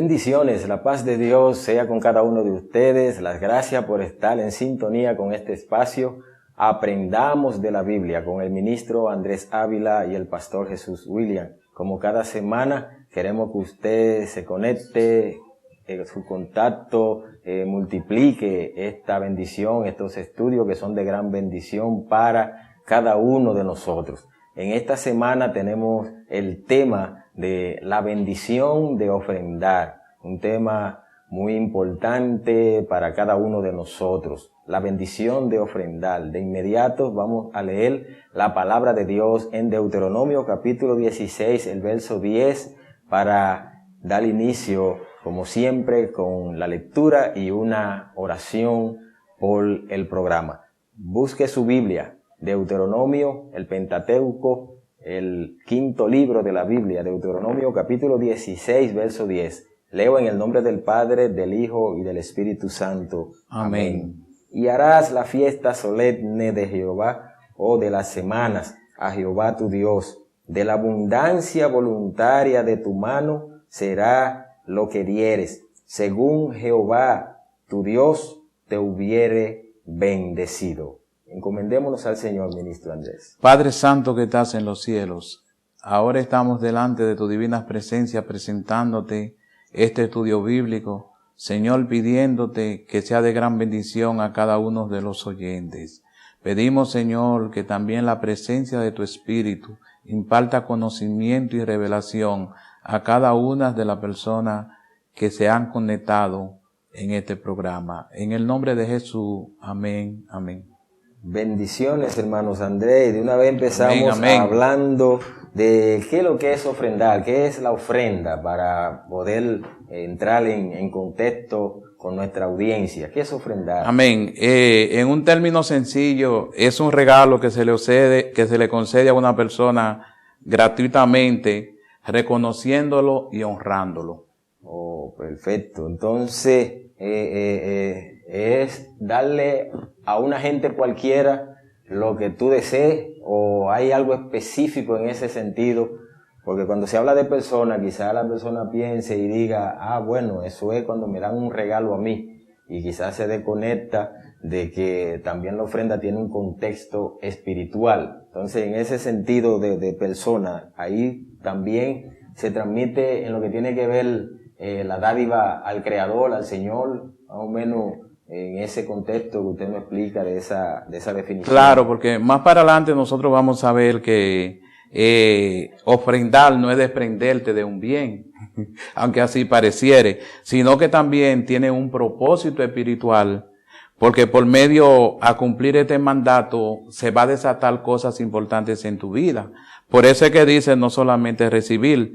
Bendiciones, la paz de Dios sea con cada uno de ustedes. Las gracias por estar en sintonía con este espacio. Aprendamos de la Biblia con el ministro Andrés Ávila y el pastor Jesús William. Como cada semana, queremos que usted se conecte, su contacto, multiplique esta bendición, estos estudios que son de gran bendición para cada uno de nosotros. En esta semana tenemos el tema de la bendición de ofrendar, un tema muy importante para cada uno de nosotros, la bendición de ofrendar. De inmediato vamos a leer la palabra de Dios en Deuteronomio capítulo 16, el verso 10, para dar inicio, como siempre, con la lectura y una oración por el programa. Busque su Biblia, Deuteronomio, el Pentateuco, el quinto libro de la Biblia, Deuteronomio capítulo 16, verso 10. Leo en el nombre del Padre, del Hijo y del Espíritu Santo. Amén. Y harás la fiesta solemne de Jehová, o de las semanas, a Jehová tu Dios. De la abundancia voluntaria de tu mano será lo que dieres, según Jehová tu Dios te hubiere bendecido. Encomendémonos al Señor, ministro Andrés. Padre Santo que estás en los cielos, ahora estamos delante de tu divina presencia presentándote este estudio bíblico, Señor, pidiéndote que sea de gran bendición a cada uno de los oyentes. Pedimos, Señor, que también la presencia de tu Espíritu imparta conocimiento y revelación a cada una de las personas que se han conectado en este programa. En el nombre de Jesús, amén, amén. Bendiciones, hermanos Andrés. De una vez empezamos hablando de qué es lo que es ofrendar, qué es la ofrenda, para poder entrar en contexto con nuestra audiencia. ¿Qué es ofrendar? Amén. En un término sencillo, es un regalo que se le concede a una persona gratuitamente, reconociéndolo y honrándolo. Oh, perfecto. Entonces, es darle a una gente cualquiera lo que tú desees, o hay algo específico en ese sentido, porque cuando se habla de personas, quizás la persona piense y diga, bueno, eso es cuando me dan un regalo a mí, y quizás se desconecta de que también la ofrenda tiene un contexto espiritual. Entonces, en ese sentido de persona, ahí también se transmite en lo que tiene que ver la dádiva al Creador, al Señor, más o menos en ese contexto que usted me explica de esa definición. Claro, porque más para adelante nosotros vamos a ver que ofrendar no es desprenderte de un bien, aunque así pareciere, sino que también tiene un propósito espiritual, porque por medio a cumplir este mandato se va a desatar cosas importantes en tu vida. Por eso es que dice no solamente recibir,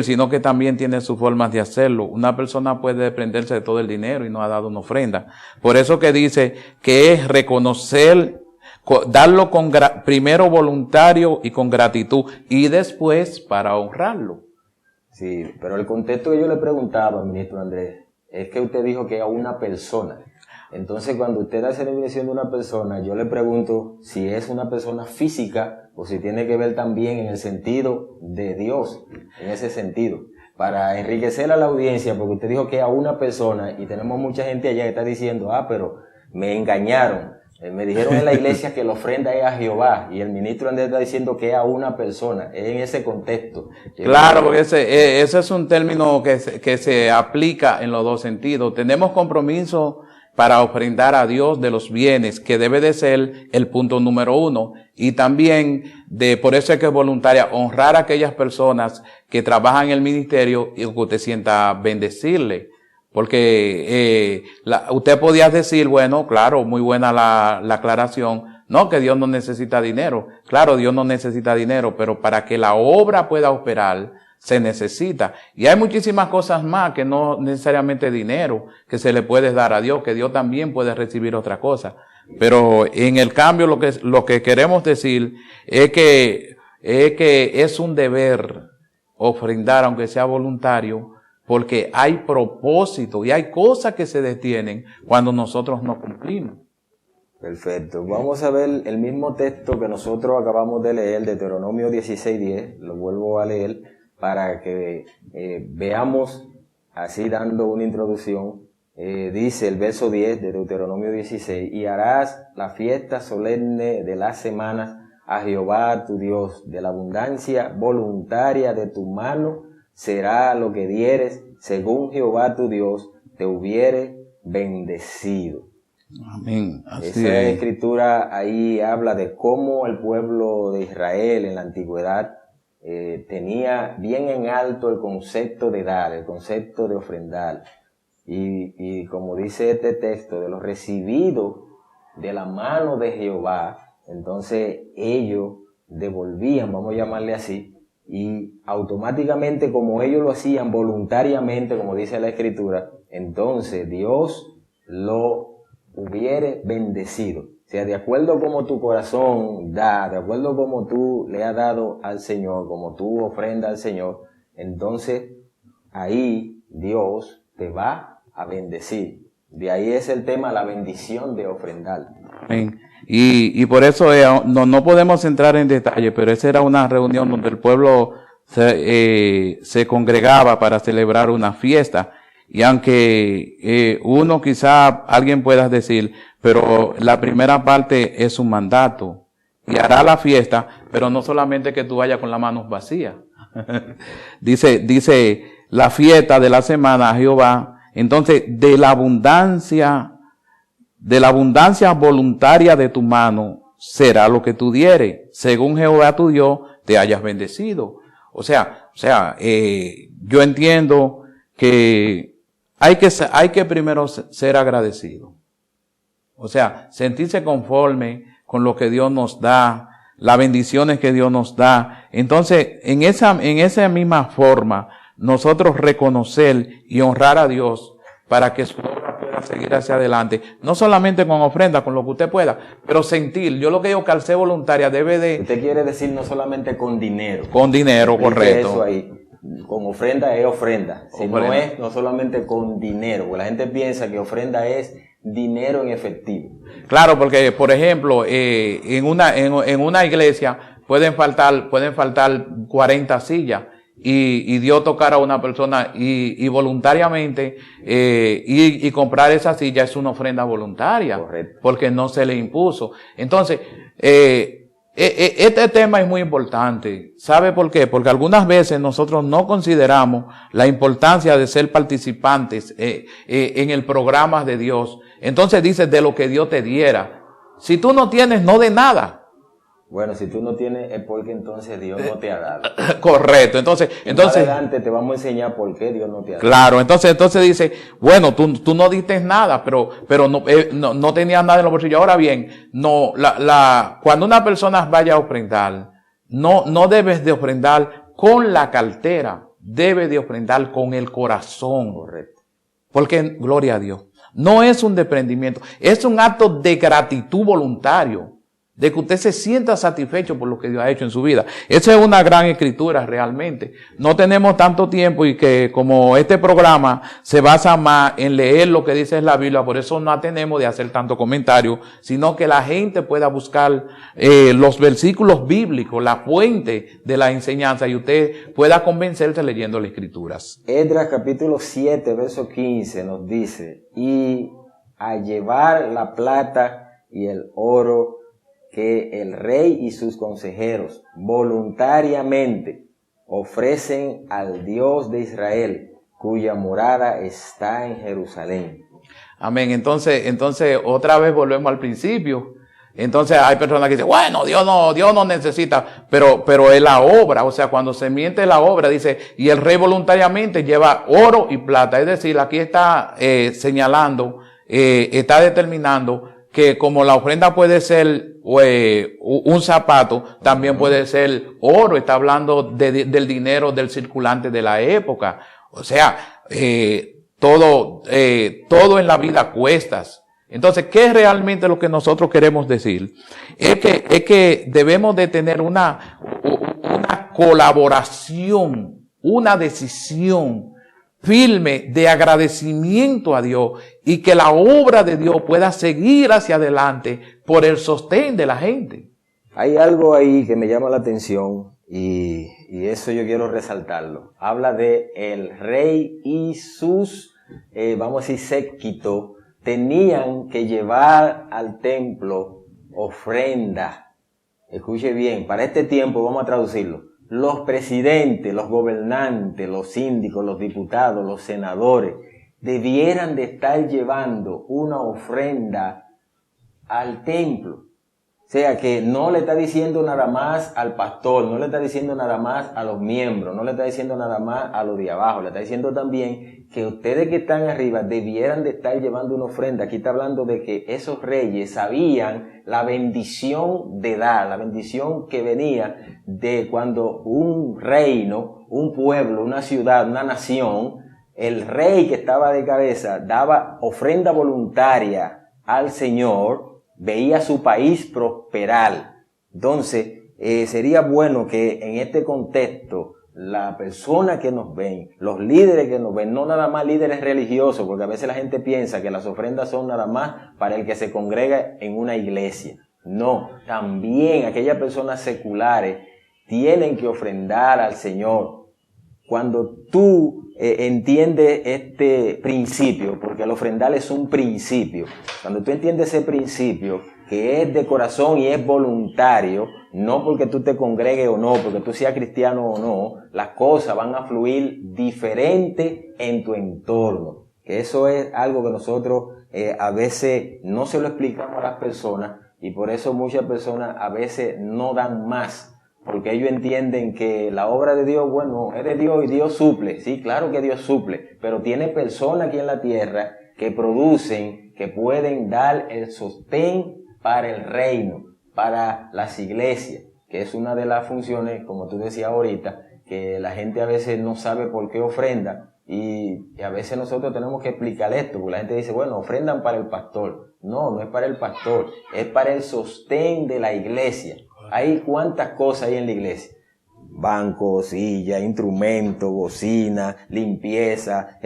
sino que también tiene sus formas de hacerlo. Una persona puede desprenderse de todo el dinero y no ha dado una ofrenda. Por eso que dice que es reconocer, darlo primero voluntario y con gratitud, y después para honrarlo. Sí, pero el contexto que yo le preguntaba, ministro Andrés, es que usted dijo que a una persona. Entonces, cuando usted hace la definición de una persona, yo le pregunto si es una persona física o si tiene que ver también en el sentido de Dios, en ese sentido, para enriquecer a la audiencia, porque usted dijo que a una persona, y tenemos mucha gente allá que está diciendo, pero me engañaron, me dijeron en la iglesia que la ofrenda es a Jehová, y el ministro Andrés está diciendo que es a una persona, es en ese contexto. Claro, porque ese es un término que se aplica en los dos sentidos. Tenemos compromiso para ofrendar a Dios de los bienes, que debe de ser el punto número uno. Y también, por eso es que es voluntaria, honrar a aquellas personas que trabajan en el ministerio y que usted sienta bendecirle. Porque usted podía decir, bueno, claro, muy buena la aclaración, no, que Dios no necesita dinero. Claro, Dios no necesita dinero, pero para que la obra pueda operar, se necesita. Y hay muchísimas cosas más que no necesariamente dinero que se le puede dar a Dios, que Dios también puede recibir otra cosa. Pero en el cambio lo que queremos decir es que es un deber ofrendar, aunque sea voluntario, porque hay propósito y hay cosas que se detienen cuando nosotros no cumplimos. Perfecto. Vamos a ver el mismo texto que nosotros acabamos de leer, de Deuteronomio 16:10, lo vuelvo a leer, para que veamos así dando una introducción, dice el verso 10 de Deuteronomio 16, y harás la fiesta solemne de las semanas a Jehová tu Dios, de la abundancia voluntaria de tu mano será lo que dieres, según Jehová tu Dios te hubiere bendecido. Amén. Así Esa es. escritura ahí habla de cómo el pueblo de Israel en la antigüedad tenía bien en alto el concepto de dar, el concepto de ofrendar. Y como dice este texto, de lo recibido de la mano de Jehová, entonces ellos devolvían, vamos a llamarle así, y automáticamente, como ellos lo hacían voluntariamente, como dice la escritura, entonces Dios lo hubiere bendecido. O sea, de acuerdo como tu corazón da, de acuerdo como tú le has dado al Señor, como tú ofrendas al Señor, entonces ahí Dios te va a bendecir. De ahí es el tema, la bendición de ofrendar. Amén. Y por eso no podemos entrar en detalle, pero esa era una reunión donde el pueblo se congregaba para celebrar una fiesta. Y aunque uno quizá alguien pueda decir, pero la primera parte es un mandato y hará la fiesta, pero no solamente que tú vayas con las manos vacías. dice la fiesta de la semana a Jehová. Entonces, de la abundancia voluntaria de tu mano será lo que tú dieres, según Jehová tu Dios te hayas bendecido. O sea, yo entiendo que hay que primero ser agradecido. O sea, sentirse conforme con lo que Dios nos da, las bendiciones que Dios nos da. Entonces, en esa misma forma, nosotros reconocer y honrar a Dios para que su obra pueda seguir hacia adelante, no solamente con ofrenda, con lo que usted pueda, pero sentir. Yo lo que digo que al ser voluntaria debe de... Usted quiere decir no solamente con dinero. Con dinero, correcto. Eso ahí. Con ofrenda es ofrenda. Si no es, no solamente con dinero, porque la gente piensa que ofrenda es dinero en efectivo. Claro, porque, por ejemplo, en una iglesia pueden faltar 40 sillas. Y Dios tocar a una persona y voluntariamente y comprar esa silla es una ofrenda voluntaria. Correcto. Porque no se le impuso. Entonces, este tema es muy importante. ¿Sabe por qué? Porque algunas veces nosotros no consideramos la importancia de ser participantes en el programa de Dios. Entonces dice de lo que Dios te diera. Si tú no tienes, no de nada. Bueno, si tú no tienes, es porque entonces Dios no te ha dado. Correcto. Entonces, más adelante te vamos a enseñar por qué Dios no te ha dado. Claro. Entonces dice, bueno, tú no diste nada, pero no tenías nada en los bolsillos. Ahora bien, cuando una persona vaya a ofrendar, no debes de ofrendar con la cartera, debes de ofrendar con el corazón. Correcto. Porque, gloria a Dios, no es un desprendimiento, es un acto de gratitud voluntario. De que usted se sienta satisfecho por lo que Dios ha hecho en su vida. Esa es una gran escritura realmente. No tenemos tanto tiempo y que como este programa se basa más en leer lo que dice la Biblia, por eso no tenemos de hacer tanto comentario, sino que la gente pueda buscar los versículos bíblicos, la fuente de la enseñanza y usted pueda convencerse leyendo las escrituras. Esdras capítulo 7, verso 15 nos dice, y a llevar la plata y el oro que el rey y sus consejeros voluntariamente ofrecen al Dios de Israel, cuya morada está en Jerusalén. Amén. Entonces otra vez volvemos al principio. Entonces hay personas que dicen, bueno, Dios no necesita, pero es la obra. O sea, cuando se miente la obra, dice, y el rey voluntariamente lleva oro y plata. Es decir, aquí está señalando, está determinando que como la ofrenda puede ser un zapato, también puede ser oro. Está hablando del dinero del circulante de la época. O sea, todo en la vida cuestas. Entonces, ¿qué es realmente lo que nosotros queremos decir? Es que debemos de tener una colaboración, una decisión firme de agradecimiento a Dios y que la obra de Dios pueda seguir hacia adelante por el sostén de la gente. Hay algo ahí que me llama la atención y y eso yo quiero resaltarlo. Habla de el rey y sus, vamos a decir, séquito, tenían que llevar al templo ofrenda. Escuche bien, para este tiempo vamos a traducirlo. Los presidentes, los gobernantes, los síndicos, los diputados, los senadores, debieran de estar llevando una ofrenda al templo. O sea que no le está diciendo nada más al pastor, no le está diciendo nada más a los miembros, no le está diciendo nada más a los de abajo, le está diciendo también que ustedes que están arriba debieran de estar llevando una ofrenda. Aquí está hablando de que esos reyes sabían la bendición de dar, la bendición que venía de cuando un reino, un pueblo, una ciudad, una nación, el rey que estaba de cabeza daba ofrenda voluntaria al Señor, veía su país prosperar. Entonces, sería bueno que en este contexto, la persona que nos ven, los líderes que nos ven, no nada más líderes religiosos, porque a veces la gente piensa que las ofrendas son nada más para el que se congrega en una iglesia. No, también aquellas personas seculares tienen que ofrendar al Señor. Cuando tú entiendes este principio, porque el ofrendar es un principio, cuando tú entiendes ese principio, que es de corazón y es voluntario, no porque tú te congregues o no, porque tú seas cristiano o no, las cosas van a fluir diferente en tu entorno. Que eso es algo que nosotros a veces no se lo explicamos a las personas, y por eso muchas personas a veces no dan más. Porque ellos entienden que la obra de Dios, bueno, es de Dios y Dios suple. Sí, claro que Dios suple, pero tiene personas aquí en la tierra que producen, que pueden dar el sostén para el reino, para las iglesias, que es una de las funciones, como tú decías ahorita, que la gente a veces no sabe por qué ofrenda, y a veces nosotros tenemos que explicar esto, porque la gente dice, bueno, ofrendan para el pastor. No, no es para el pastor, es para el sostén de la iglesia. Hay cuántas cosas hay en la iglesia. Bancos, sillas, instrumentos, bocina, limpieza,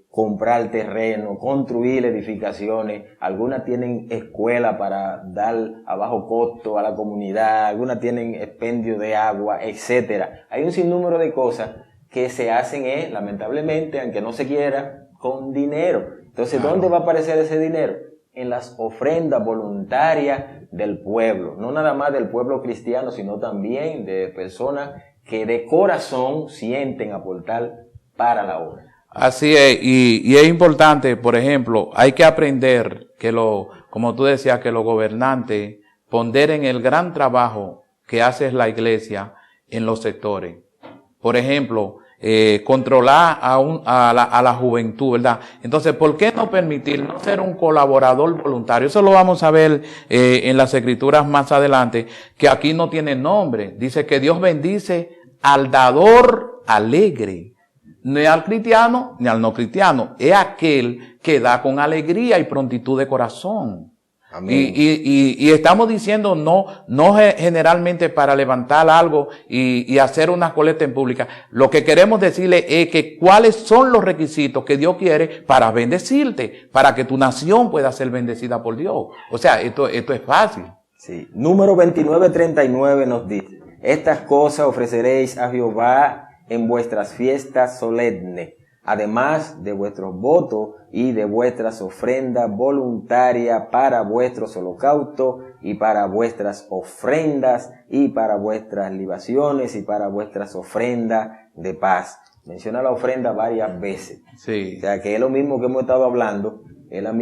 comprar terreno, construir edificaciones. Algunas tienen escuela para dar a bajo costo a la comunidad, algunas tienen expendio de agua, etcétera. Hay un sinnúmero de cosas que se hacen, lamentablemente, aunque no se quiera, con dinero. Entonces, ¿dónde va a aparecer ese dinero? En las ofrendas voluntarias del pueblo, no nada más del pueblo cristiano, sino también de personas que de corazón sienten aportar para la obra. Así es, y es importante, por ejemplo, hay que aprender que como tú decías, que los gobernantes ponderen el gran trabajo que hace la iglesia en los sectores. Por ejemplo, controlar a la juventud, ¿verdad? Entonces, ¿por qué no permitir no ser un colaborador voluntario? Eso lo vamos a ver en las escrituras más adelante, que aquí no tiene nombre. Dice que Dios bendice al dador alegre. No es al cristiano ni al no cristiano, es aquel que da con alegría y prontitud de corazón. Amén. Y estamos diciendo no generalmente para levantar algo y hacer una colecta en pública. Lo que queremos decirle es que cuáles son los requisitos que Dios quiere para bendecirte, para que tu nación pueda ser bendecida por Dios. O sea, esto es fácil. Sí. Número 29:39 nos dice, estas cosas ofreceréis a Jehová en vuestras fiestas solemnes, además de vuestros votos y de vuestras ofrendas voluntarias para vuestros holocaustos y para vuestras ofrendas y para vuestras libaciones y para vuestras ofrendas de paz. Menciona la ofrenda varias veces. Sí. O sea que es lo mismo que hemos estado hablando, es el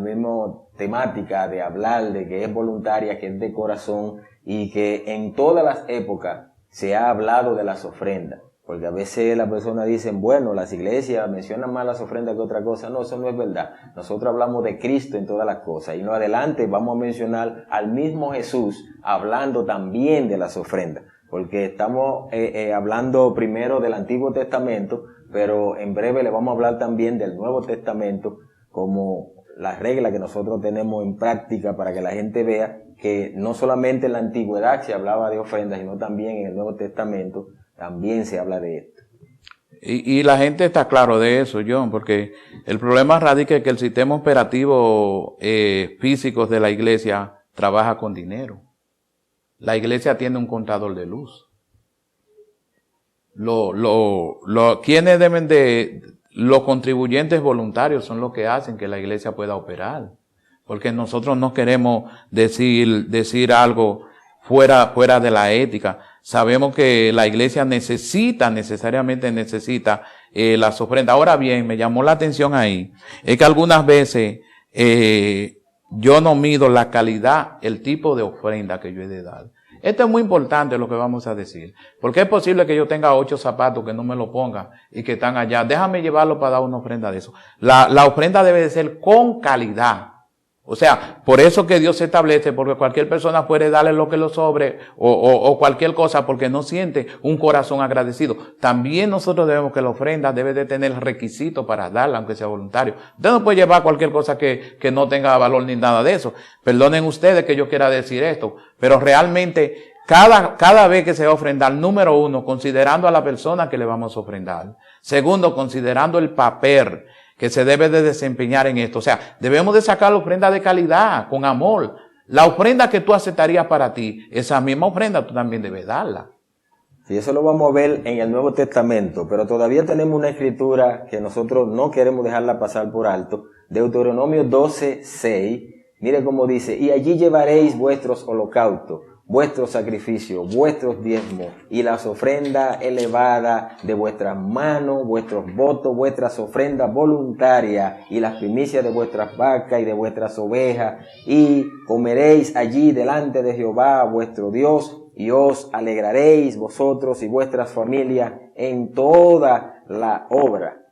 mismo temática de hablar de que es voluntaria, que es de corazón y que en todas las épocas se ha hablado de las ofrendas. Porque a veces las personas dicen, bueno, las iglesias mencionan más las ofrendas que otra cosa. No, eso no es verdad. Nosotros hablamos de Cristo en todas las cosas. Y no adelante vamos a mencionar al mismo Jesús hablando también de las ofrendas. Porque estamos hablando primero del Antiguo Testamento, pero en breve le vamos a hablar también del Nuevo Testamento como la regla que nosotros tenemos en práctica para que la gente vea que no solamente en la antigüedad se hablaba de ofrendas, sino también en el Nuevo Testamento también se habla de esto. Y la gente está claro de eso, John, porque el problema radica en que el sistema operativo físico de la iglesia trabaja con dinero. La iglesia tiene un contador de luz. ¿quiénes deben de, los contribuyentes voluntarios son los que hacen que la iglesia pueda operar? Porque nosotros no queremos decir algo fuera de la ética. Sabemos que la iglesia necesariamente necesita las ofrendas. Ahora bien, me llamó la atención ahí, es que algunas veces yo no mido la calidad, el tipo de ofrenda que yo he de dar. Esto es muy importante lo que vamos a decir, porque es posible que yo tenga 8 zapatos que no me lo ponga y que están allá. Déjame llevarlo para dar una ofrenda de eso. La ofrenda debe de ser con calidad. O sea, por eso que Dios se establece, porque cualquier persona puede darle lo que lo sobre o cualquier cosa porque no siente un corazón agradecido. También nosotros debemos que la ofrenda debe de tener requisitos para darla, aunque sea voluntario. Usted no puede llevar cualquier cosa que no tenga valor ni nada de eso. Perdonen ustedes que yo quiera decir esto, pero realmente cada vez que se va a ofrendar, número 1, considerando a la persona que le vamos a ofrendar. Segundo, considerando el papel que se debe de desempeñar en esto. O sea, debemos de sacar la ofrenda de calidad, con amor. La ofrenda que tú aceptarías para ti, esa misma ofrenda tú también debes darla. Sí, eso lo vamos a ver en el Nuevo Testamento, pero todavía tenemos una escritura que nosotros no queremos dejarla pasar por alto. Deuteronomio 12:6, mire cómo dice: y allí llevaréis vuestros holocaustos, vuestros sacrificios, vuestros diezmos y las ofrendas elevadas de vuestras manos, vuestros votos, vuestras ofrendas voluntarias y las primicias de vuestras vacas y de vuestras ovejas, y comeréis allí delante de Jehová vuestro Dios, y os alegraréis vosotros y vuestras familias en toda la obra.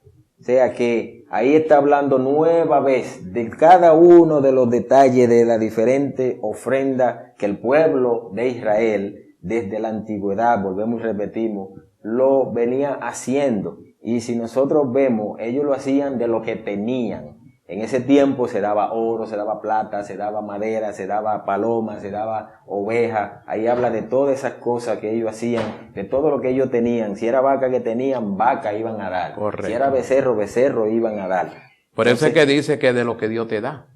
O sea que ahí está hablando nueva vez de cada uno de los detalles de la diferente ofrenda que el pueblo de Israel desde la antigüedad, volvemos y repetimos, lo venía haciendo. Y si nosotros vemos, ellos lo hacían de lo que tenían. En ese tiempo se daba oro, se daba plata, se daba madera, se daba paloma, se daba oveja. Ahí habla de todas esas cosas que ellos hacían, de todo lo que ellos tenían. Si era vaca que tenían, vaca iban a dar. Correcto. Si era becerro, becerro iban a dar. Por eso es que dice que de lo que Dios te da.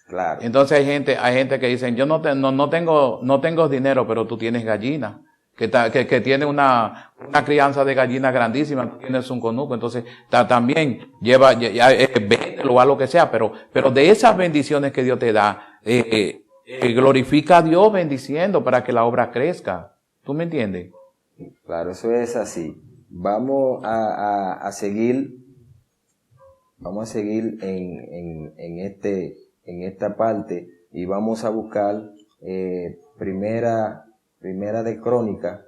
Claro. Entonces hay gente que dicen, yo no tengo dinero, pero tú tienes gallina. Que tiene una crianza de gallina grandísima, tú tienes un conuco, entonces también véndelo a lo que sea, pero de esas bendiciones que Dios te da, glorifica a Dios bendiciendo para que la obra crezca. ¿Tú me entiendes? Claro, eso es así. Vamos a seguir en esta parte y vamos a buscar Primera de Crónica,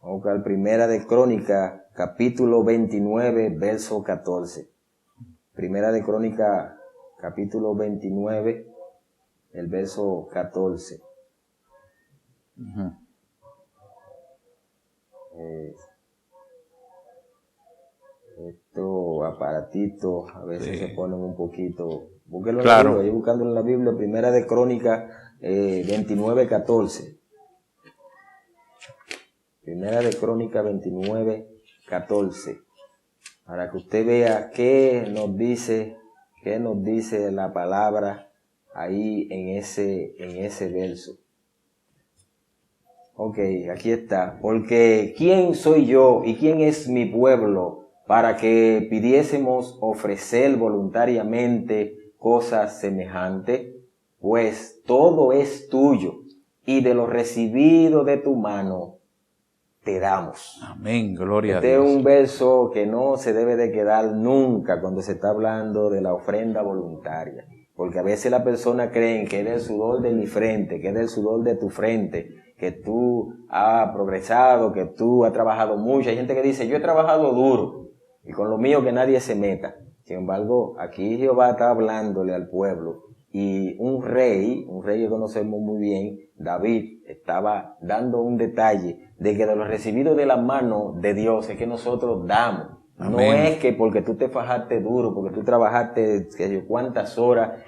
vamos a buscar Primera de Crónica, capítulo 29, verso 14. Primera de Crónica, capítulo 29, el verso 14. Uh-huh. Estos aparatitos a veces se ponen un poquito. Búsquelo claro. en la Biblia, buscando en la Biblia, Primera de Crónica 29, 14. Primera de Crónica 29, 14. Para que usted vea qué nos dice la palabra ahí en ese verso. Ok, aquí está. Porque ¿quién soy yo y quién es mi pueblo para que pidiésemos ofrecer voluntariamente cosas semejantes? Pues todo es tuyo, y de lo recibido de tu mano te damos. Amén, gloria a Este Dios. es un verso que no se debe de quedar nunca cuando se está hablando de la ofrenda voluntaria. Porque a veces las personas creen que es del sudor de mi frente, que es del sudor de tu frente, que tú has progresado, que tú has trabajado mucho. Hay gente que dice, yo he trabajado duro, y con lo mío que nadie se meta. Sin embargo, aquí Jehová está hablándole al pueblo. Y un rey que conocemos muy bien, David, estaba dando un detalle de que de lo recibido de la mano de Dios es que nosotros damos. Amén. No es que porque tú te fajaste duro, porque tú trabajaste cuántas horas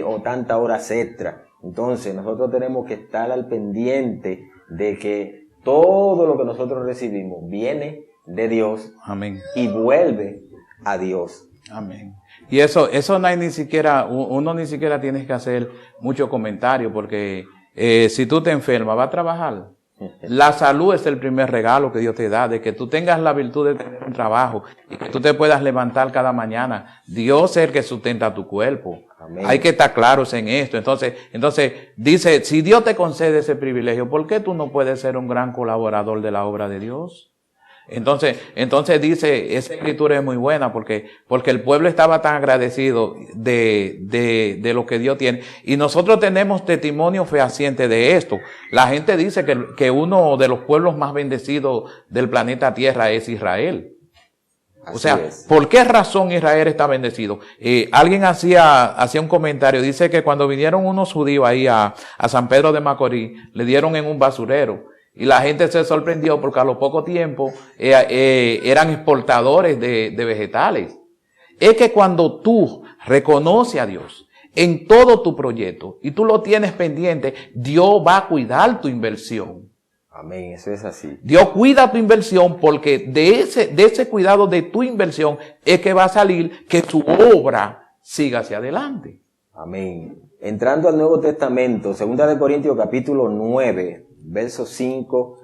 o tantas horas extra. Entonces nosotros tenemos que estar al pendiente de que todo lo que nosotros recibimos viene de Dios. Amén. Y vuelve a Dios. Amén. Y eso no hay uno ni siquiera tienes que hacer mucho comentario, porque si tú te enfermas, ¿va a trabajar? La salud es el primer regalo que Dios te da, de que tú tengas la virtud de tener un trabajo y que tú te puedas levantar cada mañana. Dios es el que sustenta tu cuerpo. Amén. Hay que estar claros en esto. Entonces dice, si Dios te concede ese privilegio, ¿por qué tú no puedes ser un gran colaborador de la obra de Dios? Entonces dice, esa escritura es muy buena porque el pueblo estaba tan agradecido de lo que Dios tiene. Y nosotros tenemos testimonio fehaciente de esto. La gente dice que uno de los pueblos más bendecidos del planeta Tierra es Israel. O sea, ¿por qué razón Israel está bendecido? Alguien hacía un comentario, dice que cuando vinieron unos judíos ahí a San Pedro de Macorís, le dieron en un basurero. Y la gente se sorprendió porque a lo poco tiempo eran exportadores de vegetales. Es que cuando tú reconoces a Dios en todo tu proyecto y tú lo tienes pendiente, Dios va a cuidar tu inversión. Amén, eso es así. Dios cuida tu inversión porque de ese cuidado de tu inversión es que va a salir que tu obra siga hacia adelante. Amén. Entrando al Nuevo Testamento, 2 Corintios capítulo 9, verso 5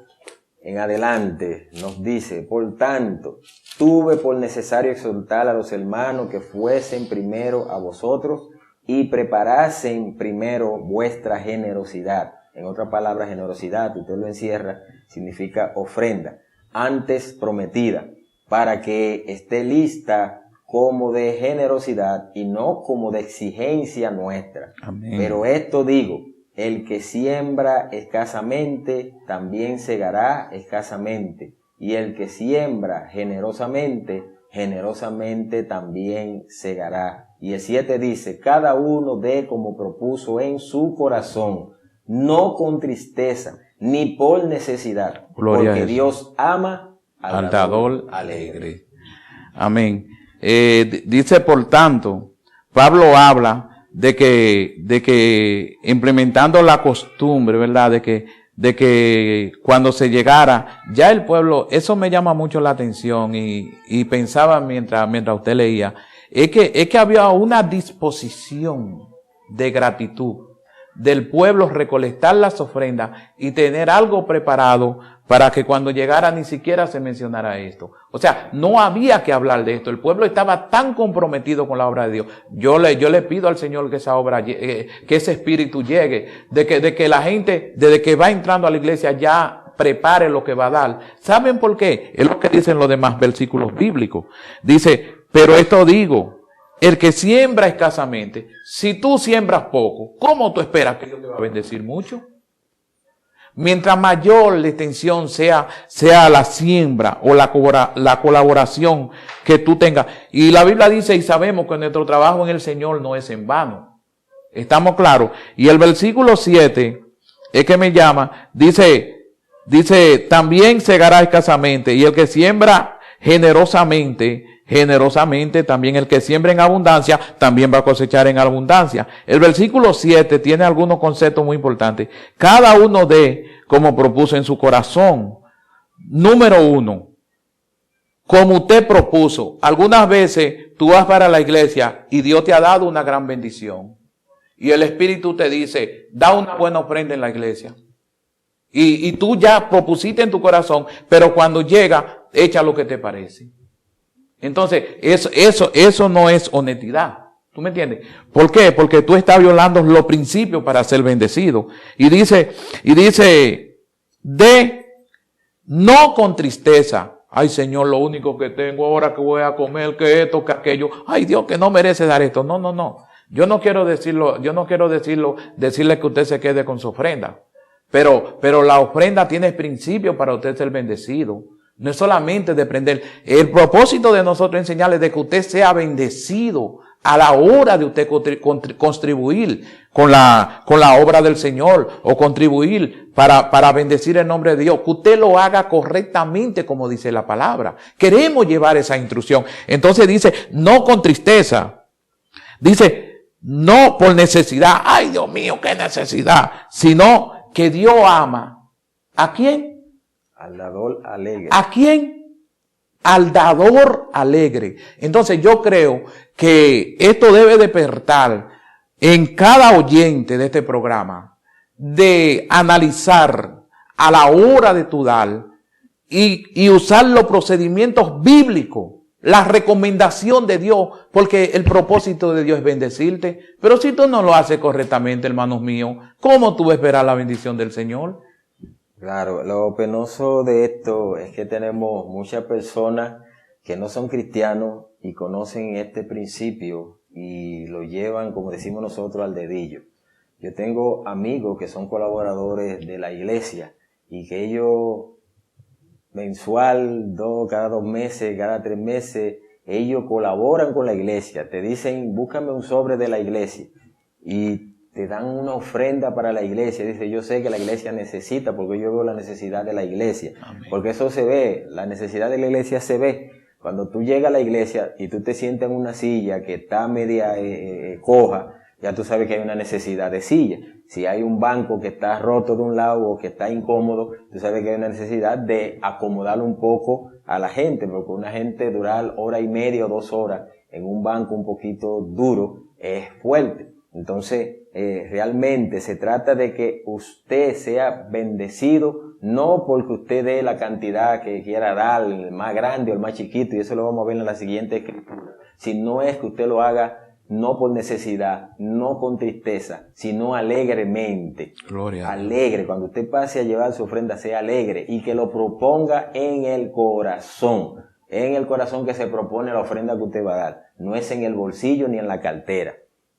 en adelante, nos dice: por tanto, tuve por necesario exhortar a los hermanos que fuesen primero a vosotros y preparasen primero vuestra generosidad. En otras palabras, generosidad, usted lo encierra, significa ofrenda, antes prometida, para que esté lista como de generosidad y no como de exigencia nuestra. Amén. Pero esto digo: el que siembra escasamente, también segará escasamente. Y el que siembra generosamente, generosamente también segará. Y el 7 dice: cada uno dé como propuso en su corazón, no con tristeza, ni por necesidad, Gloria porque Dios ama al dador alegre. Amén. Dice, por tanto, Pablo habla de que implementando la costumbre, ¿verdad? De que cuando se llegara, ya el pueblo, eso me llama mucho la atención y pensaba mientras usted leía, es que había una disposición de gratitud del pueblo recolectar las ofrendas y tener algo preparado para que cuando llegara ni siquiera se mencionara esto. O sea, no había que hablar de esto. El pueblo estaba tan comprometido con la obra de Dios. Yo le pido al Señor que esa obra, que ese espíritu llegue, de que la gente, desde que va entrando a la iglesia, ya prepare lo que va a dar. ¿Saben por qué? Es lo que dicen los demás versículos bíblicos. Dice, pero esto digo, el que siembra escasamente, si tú siembras poco, ¿cómo tú esperas que Dios te va a bendecir mucho? Mientras mayor la extensión sea la siembra o la colaboración que tú tengas. Y la Biblia dice, y sabemos que nuestro trabajo en el Señor no es en vano. ¿Estamos claros? Y el versículo 7 es que me llama, dice, también segará escasamente, y el que siembra generosamente, también el que siembra en abundancia, también va a cosechar en abundancia. El versículo 7 tiene algunos conceptos muy importantes. Cada uno dé como propuso en su corazón. Número 1, como usted propuso. Algunas veces tú vas para la iglesia y Dios te ha dado una gran bendición. Y el Espíritu te dice, da una buena ofrenda en la iglesia. Y tú ya propusiste en tu corazón, pero cuando llega, echa lo que te parece. Entonces, eso no es honestidad. ¿Tú me entiendes? ¿Por qué? Porque tú estás violando los principios para ser bendecido. Y dice, no con tristeza. Ay, Señor, lo único que tengo ahora que voy a comer, que esto, que aquello. Ay, Dios, que no merece dar esto. No. Yo no quiero decirle que usted se quede con su ofrenda. Pero la ofrenda tiene principios para usted ser bendecido. No es solamente depender. El propósito de nosotros enseñarles de que usted sea bendecido a la hora de usted contribuir con la obra del Señor o contribuir para bendecir el nombre de Dios. Que usted lo haga correctamente como dice la palabra. Queremos llevar esa instrucción. Entonces dice, no con tristeza. Dice, no por necesidad. Ay, Dios mío, qué necesidad. Sino que Dios ama. ¿A quién? Al dador alegre. ¿A quién? Al dador alegre. Entonces yo creo que esto debe despertar en cada oyente de este programa de analizar a la hora de tu dar y usar los procedimientos bíblicos, la recomendación de Dios, porque el propósito de Dios es bendecirte. Pero si tú no lo haces correctamente, hermanos míos, ¿cómo tú vas a esperar la bendición del Señor? Claro, lo penoso de esto es que tenemos muchas personas que no son cristianos y conocen este principio y lo llevan, como decimos nosotros, al dedillo. Yo tengo amigos que son colaboradores de la iglesia y que ellos mensual, cada 2 meses, cada 3 meses, ellos colaboran con la iglesia. Te dicen, búscame un sobre de la iglesia y te dan una ofrenda para la iglesia. Dice, yo sé que la iglesia necesita, porque yo veo la necesidad de la iglesia. Amén. Porque eso se ve, la necesidad de la iglesia se ve. Cuando tú llegas a la iglesia y tú te sientas en una silla que está media coja, ya tú sabes que hay una necesidad de silla. Si hay un banco que está roto de un lado o que está incómodo, tú sabes que hay una necesidad de acomodar un poco a la gente, porque una gente durar 1.5 o 2 horas en un banco un poquito duro es fuerte. Entonces, realmente se trata de que usted sea bendecido, no porque usted dé la cantidad que quiera dar, el más grande o el más chiquito, y eso lo vamos a ver en la siguiente escritura, sino es que usted lo haga no por necesidad, no con tristeza, sino alegremente. Gloria. Alegre. Cuando usted pase a llevar su ofrenda, sea alegre y que lo proponga en el corazón. En el corazón que se propone la ofrenda que usted va a dar. No es en el bolsillo ni en la cartera.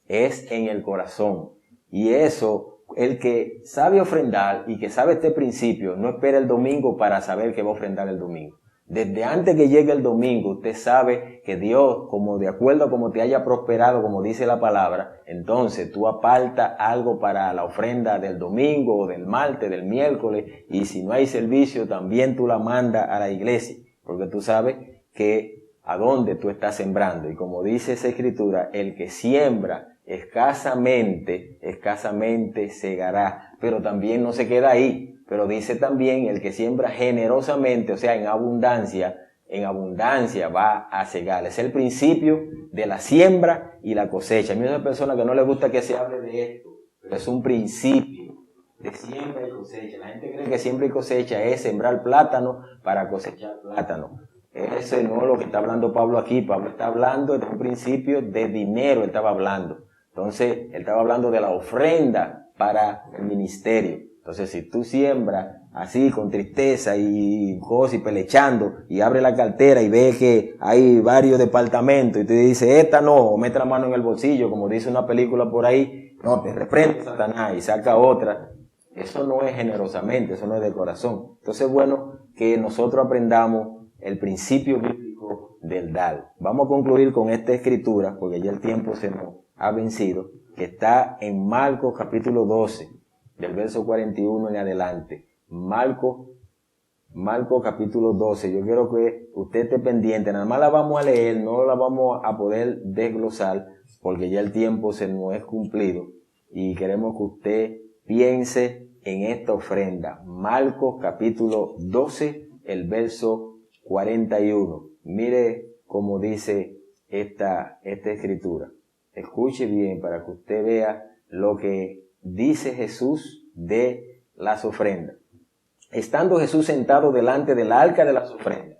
Es en el corazón. Y eso, el que sabe ofrendar y que sabe este principio, no espera el domingo para saber que va a ofrendar el domingo. Desde antes que llegue el domingo, usted sabe que Dios, como de acuerdo a como te haya prosperado, como dice la palabra, entonces tú apartas algo para la ofrenda del domingo, o del martes, del miércoles, y si no hay servicio, también tú la mandas a la iglesia, porque tú sabes que a dónde tú estás sembrando. Y como dice esa escritura, el que siembra escasamente segará, pero también no se queda ahí. Pero dice también, el que siembra generosamente, o sea, en abundancia va a segar. Es el principio de la siembra y la cosecha. A mí hay una persona que no le gusta que se hable de esto, pero es un principio de siembra y cosecha. La gente cree que siembra y cosecha es sembrar plátano para cosechar plátano. Ese no es lo que está hablando Pablo aquí. Pablo está hablando de un principio de dinero, él estaba hablando. Entonces, él estaba hablando de la ofrenda para el ministerio. Entonces, si tú siembras así con tristeza y cosas y pelechando y abre la cartera y ve que hay varios departamentos y te dice, esta no, o mete la mano en el bolsillo, como dice una película por ahí, no, te reprende Satanás y saca otra. Eso no es generosamente, eso no es de corazón. Entonces, bueno, que nosotros aprendamos el principio bíblico del dar. Vamos a concluir con esta escritura, porque ya el tiempo se nos ha vencido, que está en Marcos capítulo 12. Del verso 41 en adelante. Marcos capítulo 12. Yo quiero que usted esté pendiente. Nada más la vamos a leer, no la vamos a poder desglosar porque ya el tiempo se nos es cumplido. Y queremos que usted piense en esta ofrenda. Marcos capítulo 12, el verso 41. Mire cómo dice esta escritura. Escuche bien para que usted vea lo que dice Jesús de las ofrendas. Estando Jesús sentado delante del arca de las ofrendas,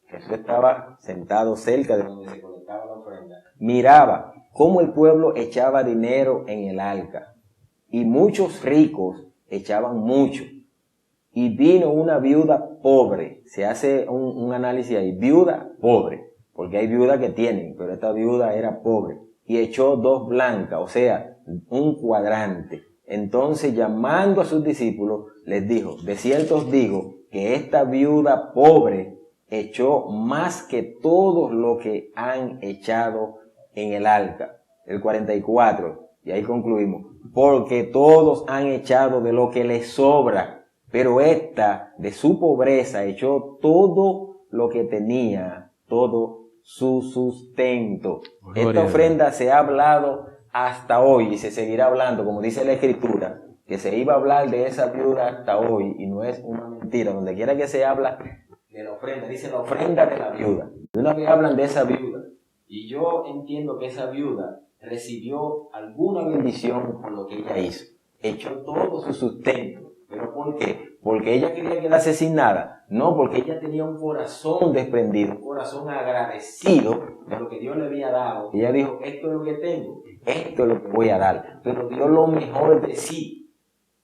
Jesús estaba sentado cerca de donde se colectaba la ofrenda, miraba cómo el pueblo echaba dinero en el arca, y muchos ricos echaban mucho, y vino una viuda pobre. Se hace un análisis ahí, viuda pobre, porque hay viudas que tienen, pero esta viuda era pobre, y echó 2 blancas, o sea, un cuadrante. Entonces, llamando a sus discípulos, les dijo, de cierto os digo que esta viuda pobre echó más que todos los que han echado en el arca. El 44, y ahí concluimos, porque todos han echado de lo que les sobra, pero esta de su pobreza echó todo lo que tenía, todo su sustento. Esta ofrenda se ha hablado hasta hoy y se seguirá hablando, como dice la escritura, que se iba a hablar de esa viuda hasta hoy, y no es una mentira. Donde quiera que se habla de la ofrenda, dice la ofrenda de la viuda. De una vez hablan de esa viuda, y yo entiendo que esa viuda recibió alguna bendición por lo que ella hizo. Echó todo su sustento, pero ¿Por qué? Porque ella quería quedarse sin nada. No, porque ella tenía un corazón desprendido, un corazón agradecido de lo que Dios le había dado. Ella dijo, esto es lo que tengo, esto es lo que voy a dar. Pero dio lo mejor de sí.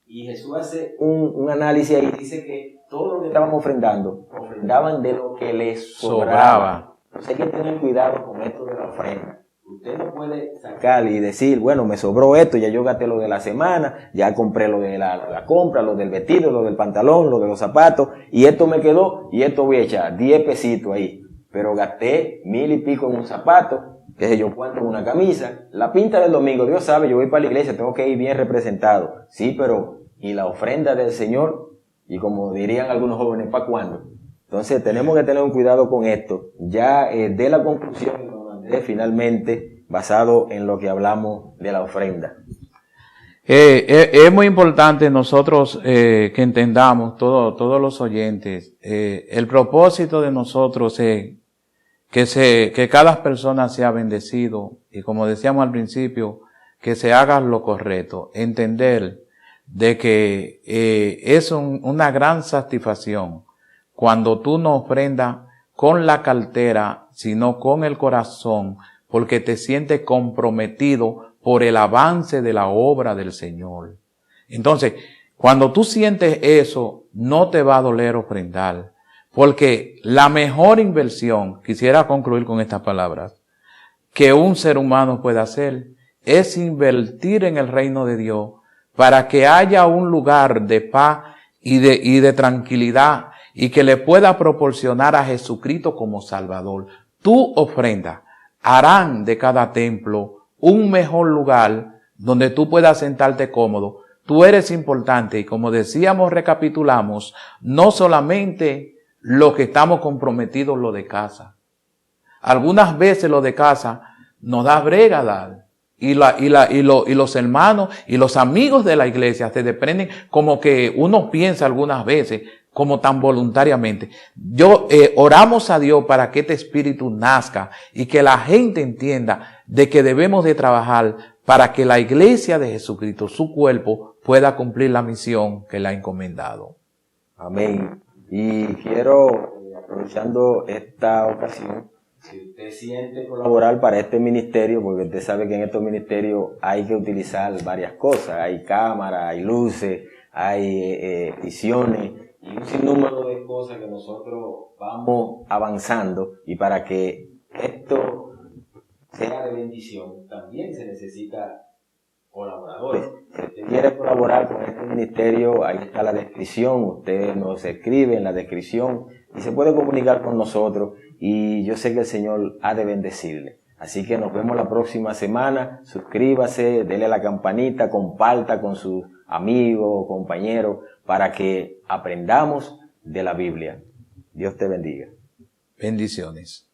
Y Jesús hace un análisis ahí, dice que todo lo que estaban ofrendando, ofrendaban de lo que les sobraba. Entonces hay que tener cuidado con esto de la ofrenda. Usted no puede sacar y decir, bueno, me sobró esto, ya yo gasté lo de la semana, ya compré lo de la compra, lo del vestido, lo del pantalón, lo de los zapatos, y esto me quedó, y esto voy a echar 10 pesitos ahí. Pero gasté 1000 y pico en un zapato, que sé yo cuánto en una camisa. La pinta del domingo, Dios sabe, yo voy para la iglesia, tengo que ir bien representado. Sí, pero, ¿y la ofrenda del Señor? Y como dirían algunos jóvenes, ¿para cuándo? Entonces tenemos que tener un cuidado con esto. Ya de la conclusión, finalmente, basado en lo que hablamos de la ofrenda. Es muy importante nosotros que entendamos, todos los oyentes, el propósito de nosotros es que cada persona sea bendecido y, como decíamos al principio, que se haga lo correcto, entender de que es una gran satisfacción cuando tú no ofrendas con la cartera, sino con el corazón, porque te sientes comprometido por el avance de la obra del Señor. Entonces, cuando tú sientes eso, no te va a doler ofrendar, porque la mejor inversión, quisiera concluir con estas palabras, que un ser humano puede hacer, es invertir en el reino de Dios, para que haya un lugar de paz y de tranquilidad, y que le pueda proporcionar a Jesucristo como Salvador. Tu ofrenda harán de cada templo un mejor lugar donde tú puedas sentarte cómodo. Tú eres importante y, como decíamos, recapitulamos, no solamente lo que estamos comprometidos, lo de casa. Algunas veces lo de casa nos da brega dar. Y los hermanos y los amigos de la iglesia se desprenden, como que uno piensa algunas veces, como tan voluntariamente. Oramos a Dios para que este espíritu nazca y que la gente entienda de que debemos de trabajar para que la iglesia de Jesucristo, su cuerpo, pueda cumplir la misión que le ha encomendado. Amén. Y quiero, aprovechando esta ocasión, si usted siente colaborar para este ministerio, porque usted sabe que en estos ministerios hay que utilizar varias cosas, hay cámaras, hay luces, hay visiones y un sinnúmero de cosas que nosotros vamos avanzando, y para que esto sea de bendición también se necesita colaboradores. Si usted quiere colaborar con este ministerio, ahí está la descripción, usted nos escribe en la descripción y se puede comunicar con nosotros, y yo sé que el Señor ha de bendecirle. Así que nos vemos la próxima semana. Suscríbase, dele a la campanita, comparta con sus amigos o compañeros para que aprendamos de la Biblia. Dios te bendiga. Bendiciones.